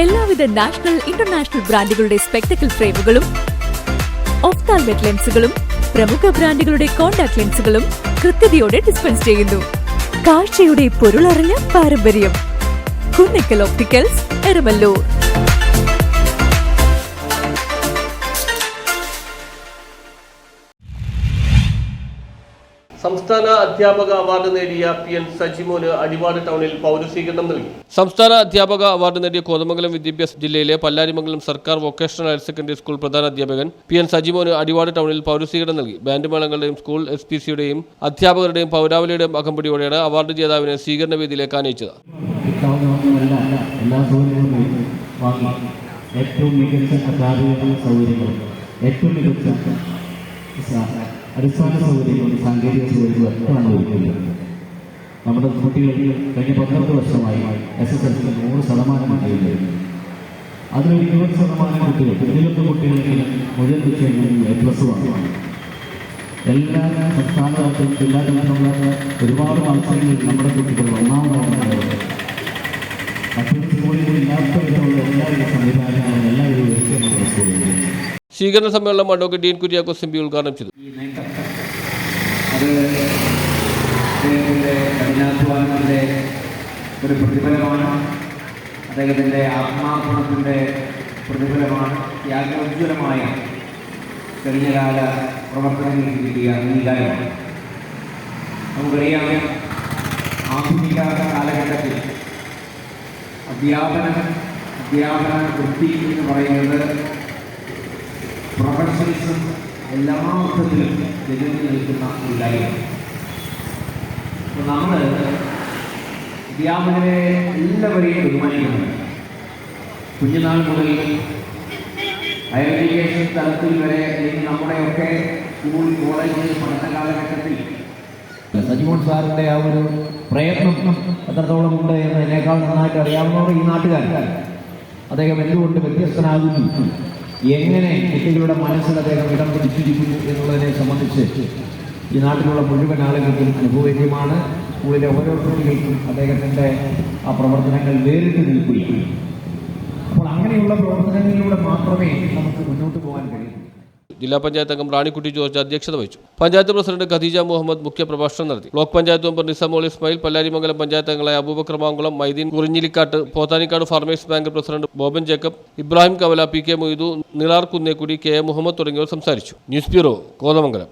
എല്ലാവിധ national international ബ്രാൻഡുകളുടെ spectacle ഫ്രെയിമുകളും ഒഫ്താൽമെറ്റ് ലെൻസുകളും പ്രമുഖ ബ്രാൻഡുകളുടെ കോൺടാക്ട് ലെൻസുകളും കൃത്യതയോടെ ഡിസ്പെൻസ് ചെയ്യുന്നു. കാഴ്ചയുടെ പൊരുളറിഞ്ഞ പാരമ്പര്യം. കുന്നക്കൽ ഓപ്റ്റിക്കൽസ്, എരമല്ലൂർ. സംസ്ഥാന അധ്യാപക അവാർഡ് നേടിയ PN സജിമോന് അടിവാട് ടൗണിൽ പൗരസ്വീകരണം നൽകി. സംസ്ഥാന അധ്യാപക അവാർഡ് നേടിയ കോതമംഗലം വിദ്യാഭ്യാസ ജില്ലയിലെ പല്ലാരിമംഗലം സർക്കാർ വൊക്കേഷണൽ ഹയർ സെക്കൻഡറി സ്കൂൾ പ്രധാന അധ്യാപകൻ PN സജിമോന് അടിവാട് ടൗണിൽ പൗരസ്വീകരണം നൽകി. ബാൻഡ് മേളങ്ങളുടെയും സ്കൂൾ SPCയുടെയും അധ്യാപകരുടെയും പൗരാവലിയുടെയും അകമ്പടിയോടെയാണ് അവാർഡ് ജേതാവിനെ സ്വീകരണ വേദിയിലേക്ക് ആനയിച്ചത്. അടിസ്ഥാന സൗകര്യങ്ങളും സാങ്കേതിക സൗകര്യങ്ങളും ഒക്കെയാണ് ഒരുക്കുന്നത്. നമ്മുടെ കുട്ടികൾ കഴിഞ്ഞ 12 വർഷമായി SSLC 100% കുട്ടികൾ, അതിലൊരു 20% കുട്ടികൾ, 21 കുട്ടികൾക്ക് മുഴുവൻ വിഷയങ്ങളിൽ A+ ആണ്. എല്ലാ സംസ്ഥാന തലത്തിലും ജില്ലാ തലത്തിലുള്ള ഒരുപാട് മത്സരങ്ങളിൽ നമ്മുടെ കുട്ടികൾ ഒന്നാമതാണ്. മറ്റൊരു സ്കൂളിൽ ഇല്ലാത്ത വിധമുള്ള എല്ലാവിധ സംവിധാനങ്ങളും എല്ലാവിധ വിഷയങ്ങളും സ്കൂളുകളിൽ. സ്വീകരണ സമ്മേളനം അഡ്വക്കേറ്റ് ഡീൻ കുര്യാക്കോസ് MP ഉദ്ഘാടനം ചെയ്തു. അത് അദ്ദേഹത്തിൻ്റെ കഠിനാധ്വാനത്തിൻ്റെ ഒരു പ്രതിഫലമാണ്, അദ്ദേഹത്തിൻ്റെ ആത്മാർപ്പണത്തിൻ്റെ പ്രതിഫലമാണ്, ത്യാഗോജ്വലമായ കഴിഞ്ഞകാല പ്രവർത്തനങ്ങൾക്ക് കിട്ടിയ അംഗീകാരമാണ്. നമുക്കറിയാം, ആധുനിക കാലഘട്ടത്തിൽ അധ്യാപന വൃത്തി എന്ന് പറയുന്നത് പ്രൊഫഷണലിസം എല്ലാ അർത്ഥത്തിലും നിലനിന്ന് നിൽക്കുന്ന ഒരു കാര്യമാണ്. അപ്പോൾ നമ്മൾ അധ്യാപകരെ എല്ലാവരെയും ബഹുമാനിക്കുന്നുണ്ട്. കുഞ്ഞുനാൾ മുതൽ ഹയർ എഡ്യൂക്കേഷൻ തലത്തിൽ വരെ, അല്ലെങ്കിൽ നമ്മുടെയൊക്കെ സ്കൂൾ കോളേജ് പഠന കാലഘട്ടത്തിൽ സജിമോൻ സാറിൻ്റെ ആ ഒരു പ്രയത്നം എത്രത്തോളം ഉണ്ട് എന്ന് എന്നേക്കാൾ നന്നായിട്ട് അറിയാവുന്നവർ ഈ നാട്ടുകാർ. അദ്ദേഹം എന്തുകൊണ്ട് വ്യത്യസ്തനാകുന്നു, എങ്ങനെ കുട്ടികളുടെ മനസ്സിൽ അദ്ദേഹം ഇടം പിടിച്ചിരിക്കുന്നു എന്നുള്ളതിനെ സംബന്ധിച്ച് ഈ നാട്ടിലുള്ള മുഴുവൻ ആളുകൾക്കും അനുഭവവേദ്യമാണ്. സ്കൂളിലെ ഓരോ കുട്ടികൾക്കും അദ്ദേഹത്തിൻ്റെ ആ പ്രവർത്തനങ്ങൾ വേറിട്ട് നിൽക്കുകയാണ്. അപ്പോൾ അങ്ങനെയുള്ള പ്രവർത്തനങ്ങളിലൂടെ മാത്രമേ നമുക്ക് മുന്നോട്ട് പോകാൻ കഴിയൂ. ജില്ലാ പഞ്ചായത്ത് അംഗം റാണിക്കുട്ടി ജോർജ് അധ്യക്ഷത വഹിച്ചു. പഞ്ചായത്ത് പ്രസിഡന്റ് ഖദീജ മുഹമ്മദ് മുഖ്യപ്രഭാഷണം നടത്തി. ബ്ലോക്ക് പഞ്ചായത്ത് മെമ്പർ നിസാമോൾ ഇസ്മായിൽ, പല്ലാരിമംഗലം പഞ്ചായത്ത് അംഗങ്ങളായ Abubakar Mankulam, Maideen Kurinjilikkat, Pothanikkad farmers bank president Boban Jacob, Ibrahim Kavala, PK Moidu, Nilar Kunnekkudi, KA Muhammad തുടങ്ങിയവർ സംസാരിച്ചു. News bureau, Kothamangalam.